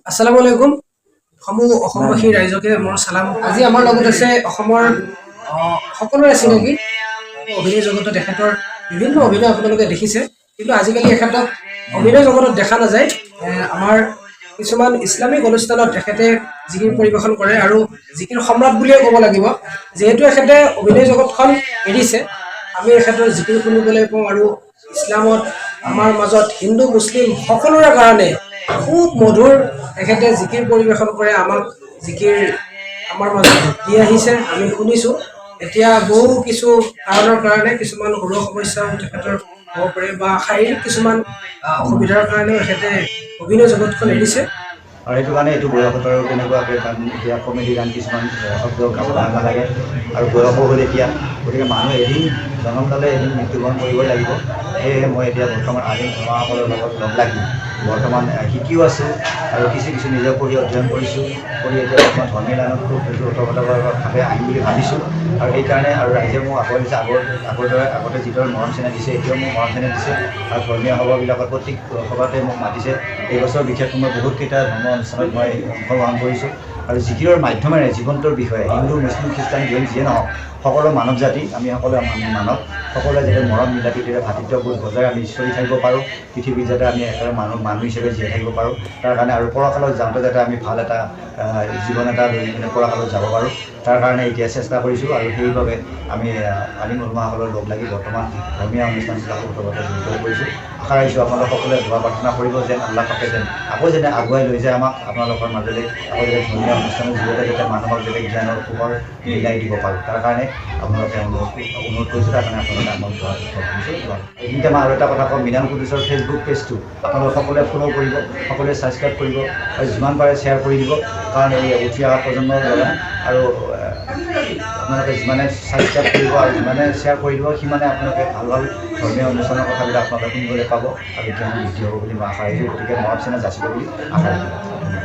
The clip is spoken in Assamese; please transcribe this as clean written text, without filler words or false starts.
আসসালামু আলাইকুম সমূহ অসমবাসী ৰাইজকে মোৰ সালাম। আজি আমাৰ লগত আছে অসমৰ সকলোৰে চিনাকি অভিনয় জগতত তেখেতৰ বিভিন্ন অভিনয় আপোনালোকে দেখিছে, কিন্তু আজিকালি এখেতক অভিনয় জগতত দেখা নাযায়। আমাৰ কিছুমান ইছলামিক অনুষ্ঠানত তেখেতে জিকিৰ পৰিৱেশন কৰে আৰু জিকিৰ সম্ৰাট বুলিয়ে ক'ব লাগিব। যিহেতু এখেতে অভিনয় জগতখন এৰিছে, আমি এখেতৰ জিকিৰ শুনিবলৈ পাওঁ আৰু ইছলামত আমাৰ মাজত হিন্দু মুছলিম সকলোৰে কাৰণে খুব মধুৰ এখেতে জিকিৰ পৰিৱেশন কৰে। আমাক জিকিৰ আমাৰ মাজত দি আহিছে, আমি শুনিছোঁ। এতিয়া বহু কিছু কাৰণৰ কাৰণে কিছুমান সৰু সমস্যাও তেখেতৰ হ'ব পাৰে বা শাৰীৰিক কিছুমান অসুবিধাৰ কাৰণেও এখেতে অভিনয় জগতখন এৰিছে। আৰু সেইটো কাৰণে এইটো বয়সত আৰু তেনেকুৱাকৈ গান এতিয়া কমেডি গান কিছুমান শব্দ গাব নালাগে আৰু বয়সো হ'ল এতিয়া, গতিকে মানুহ এদিন জন্ম পালে এদিন মৃত্যুবৰণ কৰিবই লাগিব। সেয়েহে মই এতিয়া বৰ্তমান আলিম ওলামাসকলৰ লগত লগ লাগি বৰ্তমান শিকিও আছোঁ আৰু কিছু নিজে পঢ়ি অধ্যয়ন কৰিছোঁ, কৰি এতিয়া বৰ্তমান ধৰ্মীয় লাইনত খুব ওতঃপ্ৰোতভাৱে আহিম বুলি ভাবিছোঁ। আৰু সেইকাৰণে আৰু ৰাইজে মোক আগুৱাই দিছে, আগতে যিদৰে মৰম চেনেহ দিছে এতিয়াও মোক মৰম চেনেহ দিছে আৰু ধৰ্মীয় সভাবিলাকত প্ৰত্যেক সভাতে মোক মাতিছে। এইবছৰ বিশেষকৈ মই বহুতকেইটা ধৰ্ম অনুষ্ঠানত মই অংশগ্ৰহণ কৰিছোঁ আৰু জিকিৰৰ মাধ্যমেৰে জীৱনটোৰ বিষয়ে হিন্দু মুছলিম খ্ৰীষ্টান যিয়ে নহওক সকলো মানৱ জাতি আমি সকলোৱে মানৱ, সকলোৱে যাতে মৰম মিলা প্ৰীতিৰে ভাতৃত্ববোধ বজাই আমি চলি থাকিব পাৰোঁ, পৃথিৱীত যাতে আমি একেবাৰে মানুহ হিচাপে জীয়াই থাকিব পাৰোঁ, তাৰ কাৰণে আৰু পৰকালত যাওঁতে যাতে আমি ভাল এটা জীৱন এটা লৈ কিনে পৰকালত যাব পাৰোঁ, তাৰ কাৰণে এতিয়া চেষ্টা কৰিছোঁ। আৰু সেইবাবে আমি আলিম ওলামাসকলৰ লগ লাগি বৰ্তমান ধৰ্মীয় অনুষ্ঠানবিলাকৰ ওপৰত জড়িত কৰিছোঁ। আশা ৰাখিছোঁ আপোনালোক সকলোৱে দোৱা প্ৰাৰ্থনা কৰিব যেন আল্লাহ পাকে যেন আকৌ যেনে আগুৱাই লৈ যায় আমাক আপোনালোকৰ মাজলৈ, আকৌ যাতে ধৰ্মীয় অনুষ্ঠানৰ জৰিয়তে যাতে মানুহক যাতে জ্ঞানৰ পোহৰ মিলাই দিব পাৰোঁ, তাৰ কাৰণে আপোনালোকে অনুৰোধ কৰিছোঁ। তাৰ কাৰণে আপোনালোকে আমাক কৰিছোঁ। এইখিনিতে মই আৰু এটা কথা কওঁ, মিনান কুদ্দুছৰ ফেচবুক পেজটো আপোনালোকে সকলোৱে ফ'ল' কৰিব, সকলোৱে ছাবস্ক্ৰাইব কৰিব আৰু যিমান পাৰে শ্বেয়াৰ কৰি দিব, কাৰণ এই উঠি অহা প্ৰজন্মৰ ল'ৰা আৰু আপোনালোকে যিমানে ছাবস্ক্ৰাইব কৰিব আৰু যিমানে শ্বেয়াৰ কৰি দিব সিমানে আপোনালোকে ভাল ধৰ্মীয় অনুষ্ঠানৰ কথাবিলাক আপোনালোকে শুনিবলৈ পাব আৰু জ্ঞান বৃদ্ধি হ'ব বুলি মই আশা ৰাখিছোঁ। গতিকে মৰম চেনেহ যাচিব বুলি আশা ৰাখিছোঁ।